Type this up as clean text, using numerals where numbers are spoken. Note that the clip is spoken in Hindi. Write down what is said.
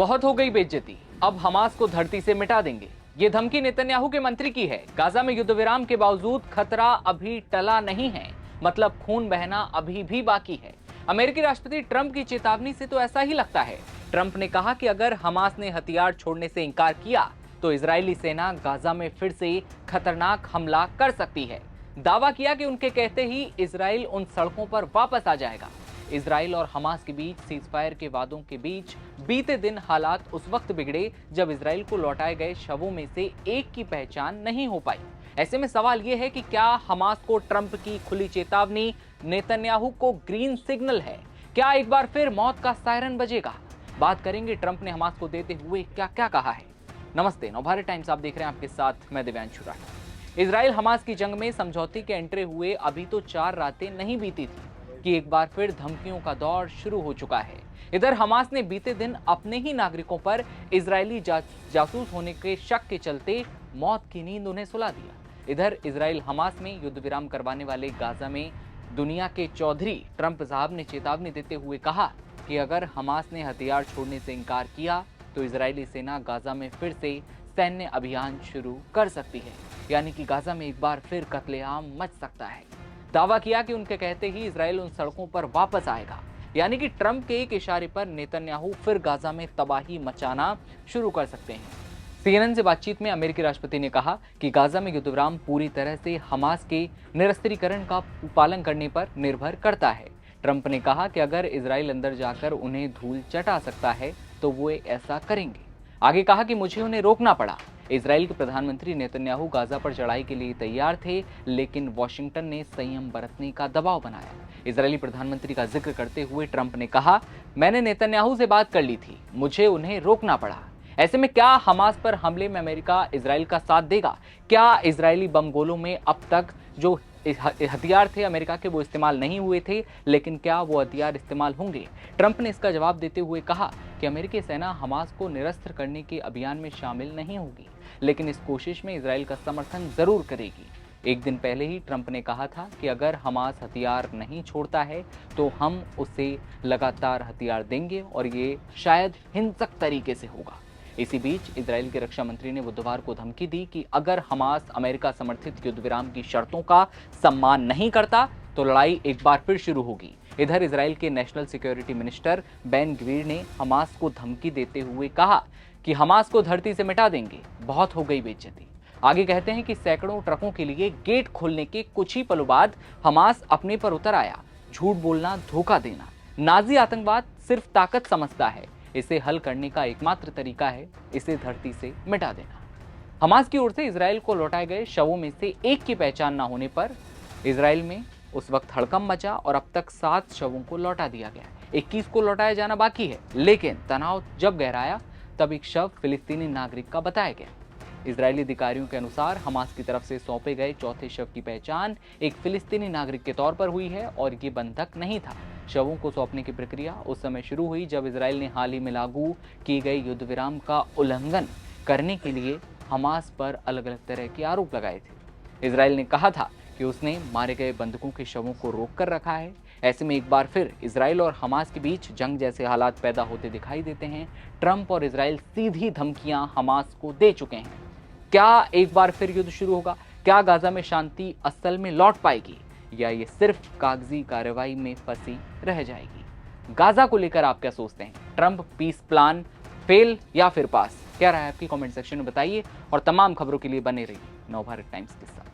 बहुत हो गई बेइज्जती, अब हमास को धरती से मिटा देंगे। ये धमकी नेतन्याहू के मंत्री की है। गाजा में युद्ध विराम के बावजूद खतरा अभी टला नहीं है, मतलब खून बहना अभी भी बाकी है। अमेरिकी राष्ट्रपति ट्रंप की चेतावनी से तो ऐसा ही लगता है। ट्रंप ने कहा कि अगर हमास ने हथियार छोड़ने से इंकार किया तो इजरायली सेना गाजा में फिर से खतरनाक हमला कर सकती है। दावा किया कि उनके कहते ही इजराइल उन सड़कों पर वापस आ जाएगा। इजराइल और हमास के बीच सीजफायर के वादों के बीच बीते दिन हालात उस वक्त बिगड़े जब इजराइल को लौटाए गए शवों में से एक की पहचान नहीं हो पाई। ऐसे में सवाल यह है कि क्या हमास को ट्रंप की खुली चेतावनी नेतन्याहू को ग्रीन सिग्नल है? क्या एक बार फिर मौत का सायरन बजेगा? बात करेंगे ट्रंप ने हमास को देते हुए क्या क्या कहा है। नमस्ते, नवभारत टाइम्स आप देख रहे हैं, आपके साथ मैं दिव्यांशु राय। इजराइल हमास की जंग में समझौते के एंट्री हुए अभी तो 4 रातें नहीं बीती थी कि एक बार फिर धमकियों का दौर शुरू हो चुका है। इधर हमास ने बीते दिन अपने ही नागरिकों पर इजरायली जासूस होने के शक के चलते मौत की नींद उन्हें सुला दिया। इधर इजराइल हमास में युद्ध विराम करवाने वाले गाजा में दुनिया के चौधरी ट्रंप साहब ने चेतावनी देते हुए कहा कि अगर हमास ने हथियार छोड़ने से इनकार किया तो इजरायली सेना गाजा में फिर से सैन्य अभियान शुरू कर सकती है, यानी कि गाजा में एक बार फिर कत्लेआम मच सकता है। दावा किया कि उनके कहते ही इजराइल उन सड़कों पर वापस आएगा, यानी कि ट्रंप के एक इशारे पर नेतन्याहू फिर गाजा में तबाही मचाना शुरू कर सकते हैं। सीएनएन से बातचीत में अमेरिकी राष्ट्रपति ने कहा कि गाजा में युद्ध विराम पूरी तरह से हमास के निरस्त्रीकरण का पालन करने पर निर्भर करता है। ट्रंप ने कहा कि अगर इजराइल अंदर जाकर उन्हें धूल चटा सकता है तो वो ऐसा करेंगे। आगे कहा कि मुझे उन्हें रोकना पड़ा। इजराइल के प्रधानमंत्री नेतन्याहू गाजा पर चढ़ाई के लिए तैयार थे, लेकिन वॉशिंगटन ने संयम बरतने का दबाव बनाया। इजरायली प्रधानमंत्री का जिक्र करते हुए ट्रंप ने कहा, मैंने नेतन्याहू से बात कर ली थी, मुझे उन्हें रोकना पड़ा। ऐसे में क्या हमास पर हमले में अमेरिका इजराइल का साथ देगा? क्या इजरायली बम गोलों में अब तक जो हथियार थे अमेरिका के वो इस्तेमाल नहीं हुए थे, लेकिन क्या वो हथियार इस्तेमाल होंगे? ट्रंप ने इसका जवाब देते हुए कहा कि अमेरिकी सेना हमास को निरस्त्र करने के अभियान में शामिल नहीं होगी, लेकिन इस कोशिश में इजराइल का समर्थन जरूर करेगी। एक दिन पहले ही ट्रंप ने कहा था कि अगर हमास हथियार नहीं छोड़ता है तो हम उसे लगातार हथियार देंगे और ये शायद हिंसक तरीके से होगा। इसी बीच इजराइल के रक्षा मंत्री ने बुधवार को धमकी दी कि अगर हमास अमेरिका समर्थित युद्ध विराम की शर्तों का सम्मान नहीं करता तो लड़ाई एक बार फिर शुरू होगी। इधर इजराइल के national security minister Ben Gvir ने हमास को धमकी देते हुए कहा कि हमास को धरती से मिटा देंगे, बहुत हो गई बेइज्जती। आगे कहते हैं कि सैकड़ों ट्रकों के लिए गेट खोलने के कुछ ही पलों बाद हमास अपने पर उतर आया। झूठ बोलना, धोखा देना, नाजी आतंकवाद सिर्फ ताकत समझता है। इसे हल करने का एकमात्र तरीका है इसे धरती से मिटा देना। हमास की ओर से इजराइल को लौटाए गए शवों में से एक की पहचान न होने पर इजराइल में उस वक्त हड़कंप मचा और अब तक 7 शवों को लौटा दिया गया। 21 को लौटाया जाना बाकी है, लेकिन तनाव जब गहराया तब एक शव फिलिस्तीनी नागरिक का बताया गया। इजरायली अधिकारियों के अनुसार हमास की तरफ से सौंपे गए चौथे शव की पहचान एक फिलिस्तीनी नागरिक के तौर पर हुई है और ये बंधक नहीं था। शवों को सौंपने की प्रक्रिया उस समय शुरू हुई जब इजराइल ने हाल ही में लागू की गई युद्ध विराम का उल्लंघन करने के लिए हमास पर अलग अलग तरह के आरोप लगाए थे। इजराइल ने कहा था कि उसने मारे गए बंधकों के शवों को रोक कर रखा है। ऐसे में एक बार फिर इजराइल और हमास के बीच जंग जैसे हालात पैदा होते दिखाई देते हैं। ट्रंप और इजराइल सीधी धमकियां हमास को दे चुके हैं। क्या एक बार फिर युद्ध शुरू होगा? क्या गाजा में शांति असल में लौट पाएगी या ये सिर्फ कागजी कार्रवाई में फंसी रह जाएगी? गाजा को लेकर आप क्या सोचते हैं? ट्रंप पीस प्लान फेल या फिर पास? क्या राय है आपकी? कमेंट सेक्शन में बताइए और तमाम खबरों के लिए बने रहिए नवभारत टाइम्स के साथ।